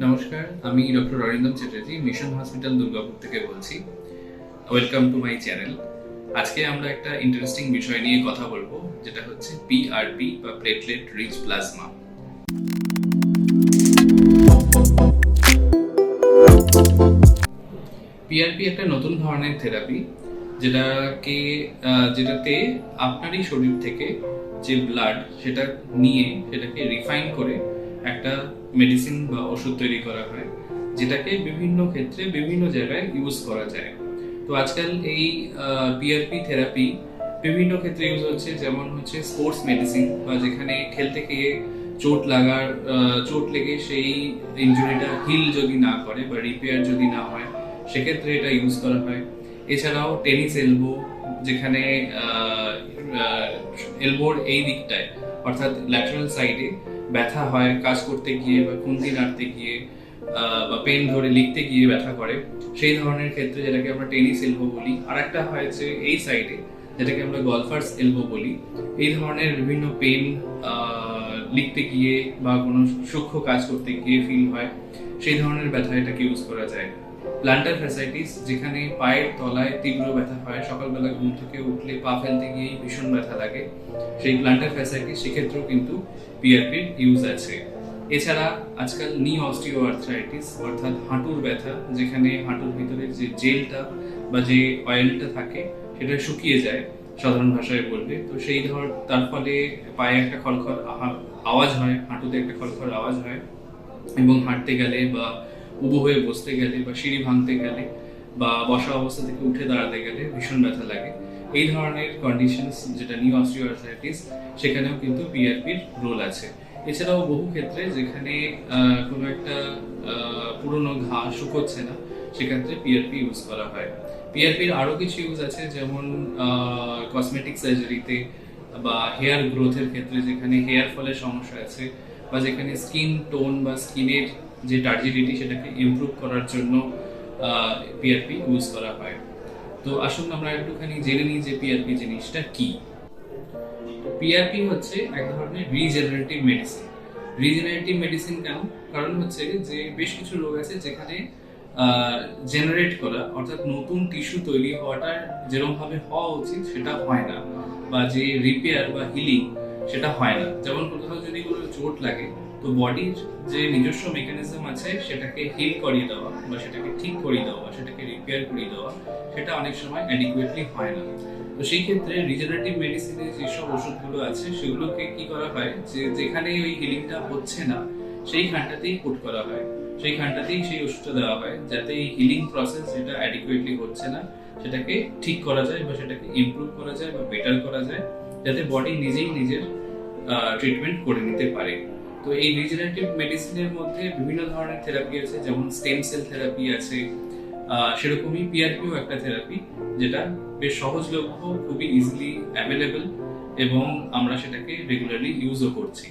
নমস্কার, আমি doctor Arindam Chatterjee mission hospital Durgapur থেকে বলছি। Welcome to my channel. আজকে আমরা একটা ইন্টারেস্টিং বিষয় নিয়ে কথা বলবো, যেটা হচ্ছে পিআরপি বা প্লেটলেট রিচ প্লাজমা। পিআরপি একটা নতুন ধরনের থেরাপি, যেটাতে আপনারই শরীর থেকে যে ব্লাড সেটা নিয়ে সেটাকে রিফাইন করে একটা মেডিসিন বা ওষুধ তৈরি করা হয়, যেটাকে বিভিন্ন ক্ষেত্রে বিভিন্ন জায়গায় ইউজ করা যায়। তো আজকাল এই পিআরপি থেরাপি বিভিন্ন ক্ষেত্রে ইউজ হচ্ছে, যেমন হচ্ছে স্পোর্টস মেডিসিন, বা যেখানে খেলতে গিয়ে চোট লেগে সেই ইনজুরিটা হিল যদি না করে বা রিপেয়ার যদি না হয়, সেক্ষেত্রে এটা ইউজ করা হয়। এছাড়াও টেনিস এলবো, যেখানে এলবোর এই দিকটায় অর্থাৎ ল্যাটারাল সাইডে ব্যথা হয় কাজ করতে গিয়ে বা খুন্তি নাড়তে গিয়ে বা পেন ধরে লিখতে গিয়ে ব্যথা করে, সেই ধরনের ক্ষেত্রে যেটাকে আমরা টেনিস এলবো বলি। আর একটা হয়েছে এই সাইডে, যেটাকে আমরা গলফার্স এলবো বলি। এই ধরনের বিভিন্ন পেন লিখতে গিয়ে বা কোনো সূক্ষ্ম কাজ করতে গিয়ে ফিল হয়, সেই ধরনের ব্যথা এটাকে ইউজ করা যায়। প্ল্যান্টার ফ্যাসাইটিস, যেখানে পায়ের তলায় তীব্র ব্যথা হয়, সকালবেলা ঘুম থেকে উঠলে পা ফেলতে গিয়েই ভীষণ ব্যথা লাগে, সেই প্ল্যান্টার ফ্যাসাইটিস, সেক্ষেত্রেও কিন্তু পিআরপির ইউজ আছে। এছাড়া আজকাল নি অস্টিও আর্থ্রাইটিস অর্থাৎ হাঁটুর ব্যথা, যেখানে হাঁটুর ভিতরে যে জেলটা বা যে অয়েলটা থাকে সেটা শুকিয়ে যায় সাধারণ ভাষায় বললে, তো তার ফলে পায়ে একটা খড়খড় আওয়াজ হয়, হাঁটুতে একটা খড়খড় আওয়াজ হয়, এবং হাঁটতে গেলে বা উবু হয়ে বসতে গেলে বা সিঁড়ি ভাঙতে গেলে বা বসা অবস্থা থেকে উঠে দাঁড়াতে গেলে ভীষণ ব্যথা লাগে। এই ধরনের কন্ডিশনস, যেটা নিউ অস্টিওআর্থ্রাইটিস, সেখানেও কিন্তু পিআরপির রোল আছে। এছাড়াও বহু ক্ষেত্রে যেখানে কোনো একটা পুরনো ঘা শুকোচ্ছে না, সেক্ষেত্রে পিআরপি ইউজ করা হয়। পিআরপির আরও কিছু ইউজ আছে, যেমন কসমেটিক সার্জারিতে বা হেয়ার গ্রোথের ক্ষেত্রে, যেখানে হেয়ার ফলের সমস্যা আছে বা যেখানে স্কিন টোন বা স্কিনের যে টার্জিডিটি সেটাকে ইমপ্রুভ করার জন্য পিআরপি ইউজ করা হয়। তো আসুন আমরা একটুখানি জেনে নিই যে পিআরপি জিনিসটা কি। পিআরপি হচ্ছে এক ধরনের রিজেনারেটিভ মেডিসিন। রিজেনারেটিভ মেডিসিন কেন? কারণ হচ্ছে যে বেশ কিছু রোগ আছে যেখানে জেনারেট করা অর্থাৎ নতুন টিস্যু তৈরি হওয়াটা যেরকম ভাবে হওয়া উচিত সেটা হয় না, বা যে রিপেয়ার বা হিলিং সেটা হয় না। যেমন কোথাও যদি কোনো চোট লাগে, তো বডির যে নিজস্ব মেকানিজম আছে সেটাকে হিল করিয়ে দেওয়া বা সেটাকে ঠিক করিয়ে দেওয়া বা সেটাকে রিপেয়ার করিয়ে দেওয়া, সেটা অনেক সময় অ্যাডিকুয়েটলি হয় না। তো সেই ক্ষেত্রে রিজেনারেটিভ মেডিসিনে যেসব ওষুধগুলো আছে সেগুলোকে কি করা হয়, যে যেখানে ওই হিলিংটা হচ্ছে না সেইখানটাতেই পুট করা হয়, সেইখানটাতেই সেই ওষুধটা দেওয়া হয়, যাতে এই হিলিং প্রসেস যেটা অ্যাডিকুয়েটলি হচ্ছে না সেটাকে ঠিক করা যায় বা সেটাকে ইমপ্রুভ করা যায় বা বেটার করা যায়, যাতে বডি নিজেই নিজের ট্রিটমেন্ট করে নিতে পারে। তো এই রিজেনারেটিভ মেডিসিনের মধ্যে বিভিন্ন ধরনের থেরাপি আছে, যেমন স্টেম সেল থেরাপি আছে, সেরকমই পিআরপিও একটা থেরাপি, যেটা বেশ সহজলভ্য, খুবই ইজিলি অ্যাভেলেবল, এবং আমরা সেটাকে রেগুলারলি ইউজও করছি।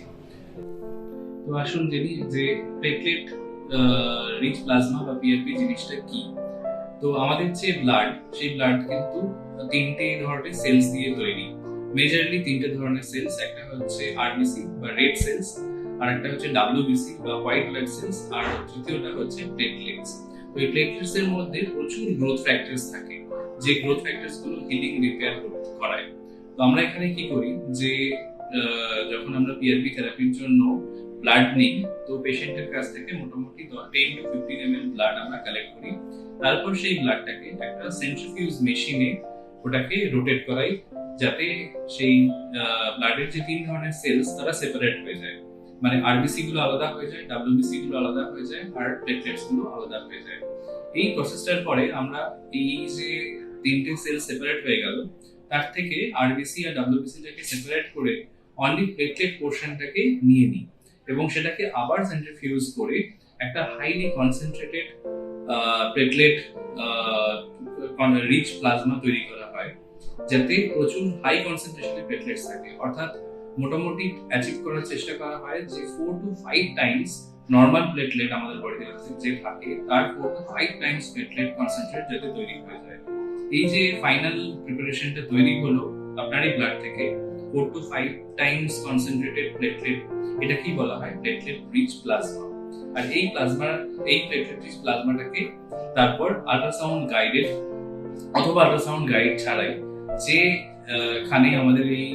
তো আসুন জেনি যে প্লেটলেট রিচ প্লাজমা বা পিআরপি জিনিসটা কি। তো আমাদের যে ব্লাড, সেই ব্লাড কিন্তু তিনটে ধরনের সেলস দিয়ে তৈরি। মেজরলি তিনটে ধরনের সেলস, একটা হচ্ছে আরবিসি বা রেড সেলস, আর একটা হচ্ছে ডাব্লিউবিসি বা হোয়াইট ব্লাড সেলস, আর তৃতীয়টা হচ্ছে প্লেটলেটস। তো এই প্লেটলেটস এর মধ্যে প্রচুর গ্রোথ ফ্যাক্টরস থাকে, যে গ্রোথ ফ্যাক্টরস গুলো হিলিং রিপেয়ার করায়। তো আমরা এখানে কি করি, যে যখন আমরা পিআরপি থেরাপির জন্য ব্লাড নিই, তো পেশেন্টের কাছ থেকে মোটামুটি 10 to 15 ml ব্লাড আমরা কালেক্ট করি। তারপর সেই ব্লাডটাকে একটা সেন্ট্রিফিউজ মেশিনে ওটাকে রোটেট করাই, যাতে সেই ব্লাডের যে তিন ধরনের সেলস তারা সেপারেট হয়ে যায়, মানে আরবিসি গুলো আলাদা হয়ে যায়, ডাব্লিউবিসি গুলো আলাদা হয়ে যায়, আর প্লেটলেটস গুলো আলাদা হয়ে যায়। এই প্রসেসটার পরে আমরা এই যে তিনটে সেল সেপারেট হয়ে গেল, তার থেকে আরবিসি আর ডাব্লিউবিসিটাকে সেপারেট করে অনলি প্লেটলেট পোর্শনটাকে নিয়ে নিই, এবং সেটাকে আবার সেন্ট্রিফিউজ করে একটা highly concentrated platelet rich plasma তৈরি করা হয়, যাতে প্রচুর হাই কনসেন্ট্রেশনের প্লেটলেটস থাকে। অর্থাৎ মোটামুটি অ্যাচিভ করার চেষ্টা করা হয় যে 4 to 5 টাইমস নর্মাল প্লেটলেট আমাদের বডিতে যে থাকে তার 4 to 5 টাইমস প্লেটলেট কনসেন্ট্রেট যাতে তৈরি হয়ে যায়। এই যে ফাইনাল প্রিপারেশনটা তৈরি হলো আপনারই ব্লাড থেকে 4 to 5 টাইমস কনসেন্ট্রেটেড প্লেটলেট, এটা কি বলা হয়? Platelet rich plasma. আর এই প্লেটলেট রিচ প্লাজমাটাকে তারপর আল্ট্রাসাউন্ড গাইডেড অথবা আল্ট্রাসাউন্ড গাইড ছাড়াই যে খানে আমাদের এই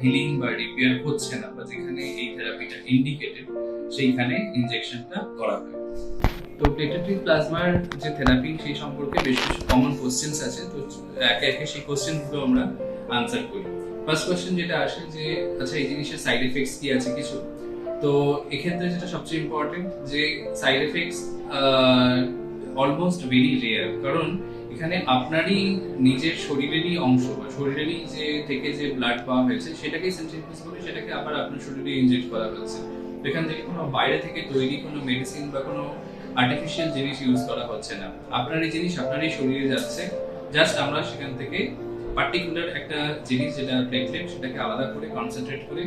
হিলিং বা রিপেয়ার হচ্ছে না বা যেখানে এই থেরাপিটা ইন্ডিকেটেড সেইখানে ইনজেকশনটা করা হয়। তো প্লেটলেট রিচ প্লাজমার যে থেরাপি সেই সম্পর্কে বেশ কিছু কমন কোশ্চেন্স আছে, তো একে একে সেই কোশ্চেনগুলো আমরা আনসার করি। ফার্স্ট কোশ্চেন যেটা আসে যে আচ্ছা এই জিনিসের সাইড এফেক্টস কি আছে কিছু, তো এক্ষেত্রে যেটা সবচেয়ে ইম্পর্টেন্ট যে side effects almost very rare, কারণ এখানে আপনারই নিজের শরীরেরই অংশ বা শরীরেরই যে থেকে যে ব্লাড পাওয়া হয়েছে সেটাকেই সেন্ট্রিফিউজ করে সেটাকে আবার আপনার শরীরে ইনজেক্ট করা হয়েছে। এখান থেকে কোনো বাইরে থেকে তৈরি কোনো মেডিসিন বা কোনো আর্টিফিশিয়াল জিনিস ইউজ করা হচ্ছে না, আপনারই জিনিস আপনারই শরীরে যাচ্ছে। জাস্ট আমরা সেখান থেকে পার্টিকুলার একটা জিনিস যেটা প্লেটলেট সেটাকে আলাদা করে কনসেন্ট্রেট করে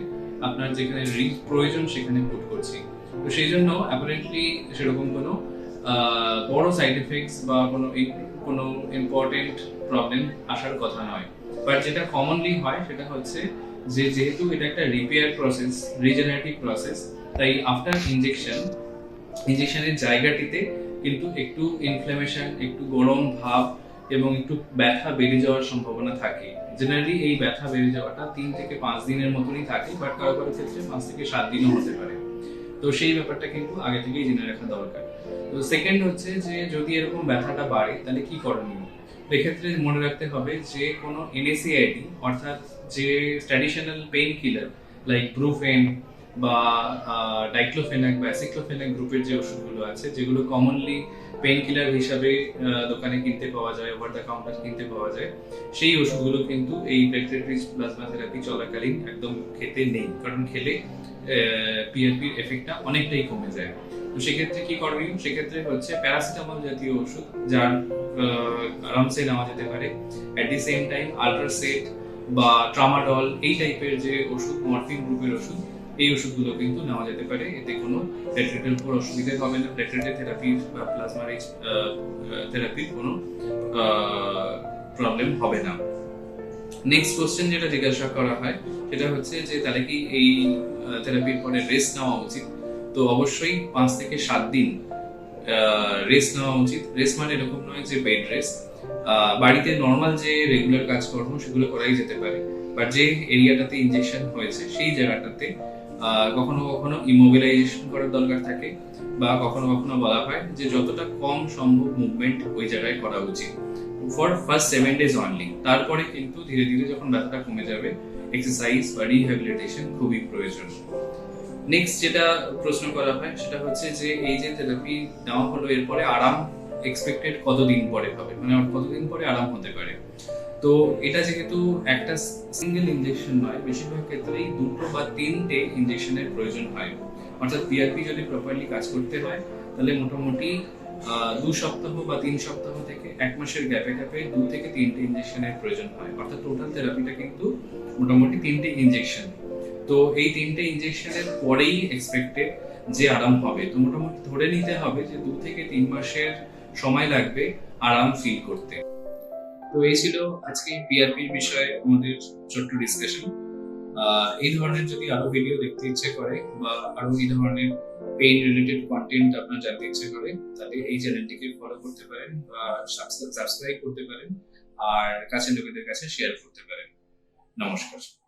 আপনার যেখানে প্রয়োজন সেখানে পুট করছি। তো সেই জন্য অ্যাপারেন্টলি সেরকম কোনো বড় সাইড এফেক্টস বা কোনো ইম্পর্টেন্ট প্রবলেম আসার কথা নয়। বাট যেটা কমনলি হয় সেটা হচ্ছে যে যেহেতু এটা একটা রিপেয়ার প্রসেস, রিজেনারেটিভ প্রসেস, তাই আফটার ইনজেকশনের জায়গাটিতে কিন্তু একটু ইনফ্লামেশন, একটু গরম ভাব এবং একটু ব্যথা বেড়ে যাওয়ার সম্ভাবনা থাকে। জেনারেলি এই ব্যথা বেড়ে যাওয়াটা 3 থেকে 5 দিনের মতনই থাকে, বাট কারো কারো ক্ষেত্রে 5 থেকে 7 দিনও হতে পারে। তো সেই ব্যাপারটা কিন্তু আগে থেকেই জেনে রাখা দরকার। তো সেকেন্ড হচ্ছে যে যদি এরকম ব্যথাটা বাড়ে তাহলে কি করণীয়। এক্ষেত্রে মনে রাখতে হবে যে কোনো NSAID অর্থাৎ যে traditional pain killer like Brufen বা ডাইক্লোফেনাক বা অ্যাসিক্লোফেনাক গ্রুপের যে ওষুধগুলো আছে যেগুলো কমনলি পেইন কিলার হিসাবে দোকানে কিনতে পাওয়া যায়, ওভার দ্য কাউন্টার কিনতে পাওয়া যায়, সেই ওষুধগুলো কিন্তু এই প্লেটলেট রিচ প্লাজমা থেরাপি চলাকালীন একদম খেতে নেই, কারণ খেলে পিআরপির এফেক্টটা অনেকটাই কমে যায়। তো সেক্ষেত্রে কি করণীয়, সেক্ষেত্রে হচ্ছে প্যারাসিটামল জাতীয় ওষুধ যার আরামসে নেওয়া যেতে পারে। অ্যাট দি সেম টাইম আল্ট্রাসেট বা ট্রামাডল এই টাইপের যে ওষুধ, মরফিন গ্রুপের ওষুধ, এই ওষুধগুলো কিন্তু নেওয়া যেতে পারে। এতে কোনো প্লেটলেটের উপর অসুবিধা হবে না, প্লেটলেটের থেরাপির বা প্লাজমা রিচ থেরাপির কোনো প্রবলেম হবে না। নেক্সট কোশ্চেন যেটা জিজ্ঞাসা করা হয় সেটা হচ্ছে যে তাহলে কি এই থেরাপির পরে রেস্ট নেওয়া উচিত। তো অবশ্যই 5 থেকে 7 দিন রেস্ট নেওয়া উচিত। রেস্ট মানে এরকম নয় যে বেড রেস্ট, বাড়িতে নর্মাল যে রেগুলার কাজকর্ম সেগুলো করাই যেতে পারে, বাট যে এরিয়াটাতে ইনজেকশন হয়েছে সেই জায়গাটাতে কখনো কখনো ইমোবিলাইজেশন করার দরকার থাকে, বা কখনো কখনো বলা হয় যে যতটা কম সম্ভব মুভমেন্ট ওই জায়গায় করা উচিত ফর ফার্স্ট 7 days অনলি। তারপরে কিন্তু ধীরে ধীরে যখন ব্যথাটা কমে যাবে এক্সারসাইজ বা রিহ্যাবিলিটেশন খুবই প্রয়োজন। নেক্সট যেটা প্রশ্ন করা হয় সেটা হচ্ছে যে এই যে থেরাপি নেওয়া হলো এরপরে আরাম এক্সপেক্টেড কতদিন পরে হবে, মানে কতদিন পরে আরাম হতে পারে। তো এটা যেহেতু একটা সিঙ্গেল ইনজেকশন নয়, বেশিরভাগ ক্ষেত্রেই 2 বা 3টে ইনজেকশনের প্রয়োজন হয়। অর্থাৎ পিআরপি যদি প্রপারলি কাজ করতে হয় তাহলে মোটামুটি 2 সপ্তাহ বা 3 সপ্তাহ থেকে 1 মাসের গ্যাপে গ্যাপে 2 থেকে 3টে ইনজেকশনের প্রয়োজন হয়। অর্থাৎ টোটাল থেরাপিটা কিন্তু মোটামুটি 3টে ইনজেকশন। তো এই 3টে ইনজেকশনের পরেই এক্সপেক্টেড যে আরাম হবে। তো মোটামুটি ধরে নিতে হবে যে 2 থেকে 3 মাসের সময় লাগবে আরাম ফিল করতে। তো এই ছিল আজকে পিআরপির বিষয়ে আমাদের ছোট্ট ডিসকাশন। এই ধরনের যদি আরো ভিডিও দেখতে ইচ্ছে করে বা আরো এই ধরনের পেইন রিলেটেড কন্টেন্ট আপনার জানতে ইচ্ছে করে তাহলে এই চ্যানেলটিকে ফলো করতে পারেন বা সাবস্ক্রাইব করতে পারেন আর কাছের লোকেদের কাছে শেয়ার করতে পারেন। নমস্কার।